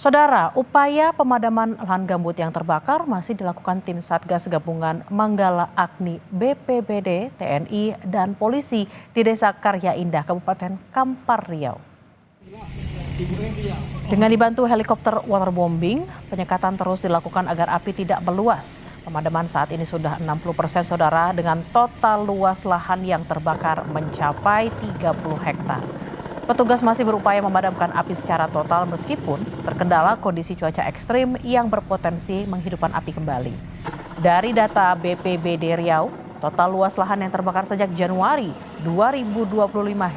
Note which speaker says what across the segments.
Speaker 1: Saudara, upaya pemadaman lahan gambut yang terbakar masih dilakukan tim Satgas Gabungan Manggala Agni BPBD, TNI, dan polisi di Desa Karya Indah, Kabupaten Kampar Riau. Dengan dibantu helikopter waterbombing, penyekatan terus dilakukan agar api tidak meluas. Pemadaman saat ini sudah 60% saudara, dengan total luas lahan yang terbakar mencapai 30 hektar. Petugas masih berupaya memadamkan api secara total meskipun terkendala kondisi cuaca ekstrim yang berpotensi menghidupkan api kembali. Dari data BPBD Riau, total luas lahan yang terbakar sejak Januari 2025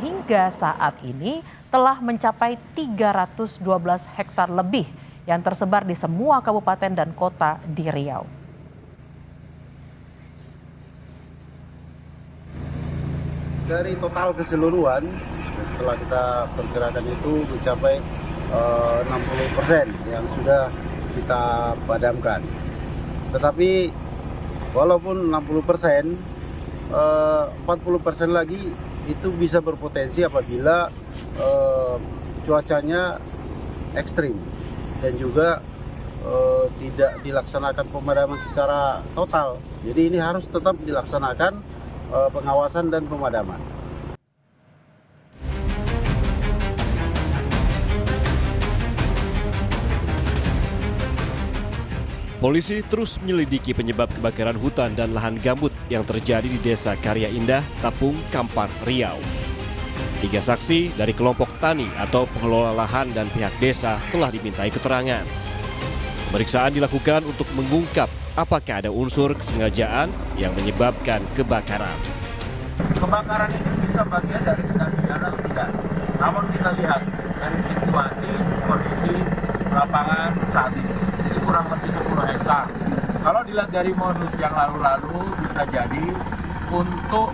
Speaker 1: hingga saat ini telah mencapai 312 hektar lebih yang tersebar di semua kabupaten dan kota di Riau.
Speaker 2: Dari total keseluruhan, setelah kita perkirakan itu mencapai 60% yang sudah kita padamkan. Tetapi walaupun 60%, 40% lagi itu bisa berpotensi apabila cuacanya ekstrim dan juga tidak dilaksanakan pemadaman secara total. Jadi ini harus tetap dilaksanakan pengawasan dan pemadaman.
Speaker 3: Polisi terus menyelidiki penyebab kebakaran hutan dan lahan gambut yang terjadi di Desa Karya Indah, Tapung, Kampar, Riau. 3 saksi dari kelompok tani atau pengelola lahan dan pihak desa telah dimintai keterangan. Pemeriksaan dilakukan untuk mengungkap apakah ada unsur kesengajaan yang menyebabkan kebakaran.
Speaker 2: Kebakaran itu bisa bagian dari tindak pidana atau tidak. Namun kita lihat dari situasi kondisi lapangan saat ini kurang lebih 10 hektar. Kalau dilihat dari modus yang lalu-lalu bisa jadi untuk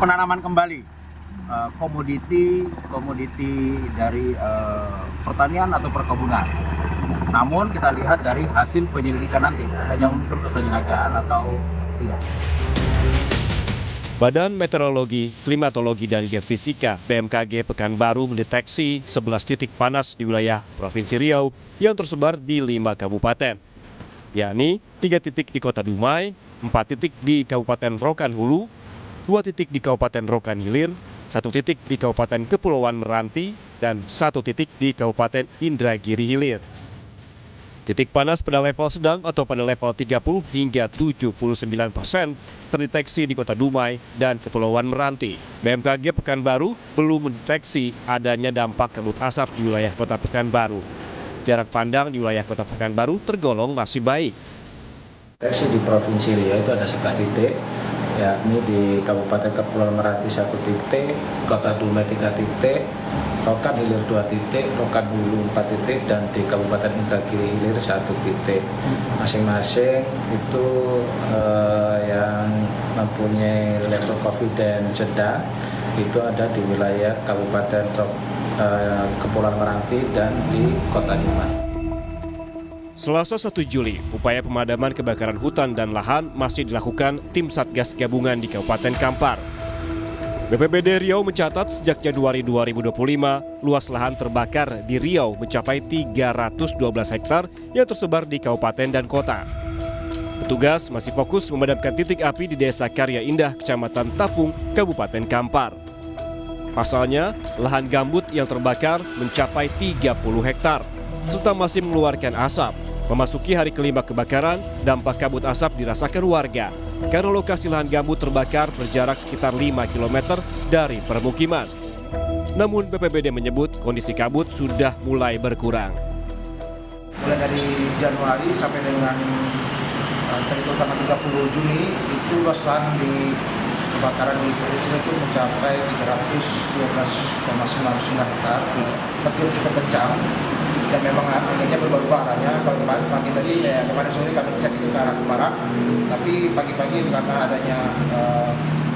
Speaker 2: penanaman kembali komoditi dari pertanian atau perkebunan. Namun kita lihat dari hasil penyelidikan nanti hanya unsur kesengajaan atau tidak.
Speaker 3: Badan Meteorologi, Klimatologi, dan Geofisika BMKG Pekanbaru mendeteksi 11 titik panas di wilayah Provinsi Riau yang tersebar di 5 kabupaten, yakni 3 titik di Kota Dumai, 4 titik di Kabupaten Rokan Hulu, 2 titik di Kabupaten Rokan Hilir, 1 titik di Kabupaten Kepulauan Meranti, dan 1 titik di Kabupaten Indragiri Hilir. Titik panas pada level sedang atau pada level 30 hingga 79% terdeteksi di Kota Dumai dan Kepulauan Meranti. BMKG Pekanbaru belum mendeteksi adanya dampak kabut asap di wilayah Kota Pekanbaru. Jarak pandang di wilayah Kota Pekanbaru tergolong masih baik.
Speaker 4: Deteksi di Provinsi Riau itu ada 11 titik, yakni di Kabupaten Kepulauan Meranti 1 titik, Kota Dumai 3 titik, Rokan Hilir 2 titik, Rokan Hulu 4 titik, dan di Kabupaten Indragiri Hilir 1 titik. Masing-masing itu yang mempunyai level COVID sedang itu ada di wilayah Kabupaten Kepulauan Meranti dan di Kota Dumai.
Speaker 3: Selasa 1 Juli, upaya pemadaman kebakaran hutan dan lahan masih dilakukan tim Satgas Gabungan di Kabupaten Kampar. BPBD Riau mencatat sejak Januari 2025, luas lahan terbakar di Riau mencapai 312 hektar yang tersebar di kabupaten dan kota. Petugas masih fokus memadamkan titik api di Desa Karya Indah, Kecamatan Tapung, Kabupaten Kampar. Pasalnya, lahan gambut yang terbakar mencapai 30 hektar, serta masih mengeluarkan asap. Memasuki hari kelima kebakaran, dampak kabut asap dirasakan warga karena lokasi lahan gambut terbakar berjarak sekitar 5 km dari permukiman. Namun BPBD menyebut kondisi kabut sudah mulai berkurang.
Speaker 5: Mulai dari Januari sampai dengan tanggal 30 Juni itu luas lahan di kebakaran di provinsi itu mencapai 312,99 hektar, berarti cukup kencang. Dan memang anginnya berubah-ubah arahnya. Kalau pagi tadi, kemarin sore kami cek itu ke arah barat, tapi pagi-pagi itu karena adanya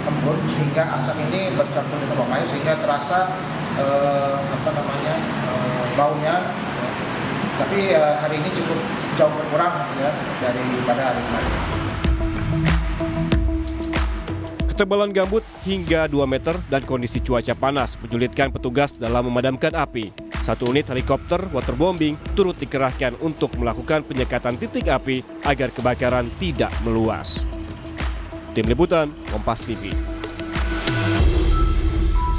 Speaker 5: embun sehingga asap ini bercampur dengan bau air sehingga terasa baunya. Tapi hari ini cukup jauh berkurang ya daripada hari kemarin.
Speaker 3: Ketebalan gambut hingga 2 meter dan kondisi cuaca panas menyulitkan petugas dalam memadamkan api. 1 unit helikopter waterbombing turut dikerahkan untuk melakukan penyekatan titik api agar kebakaran tidak meluas. Tim Liputan, Kompas TV.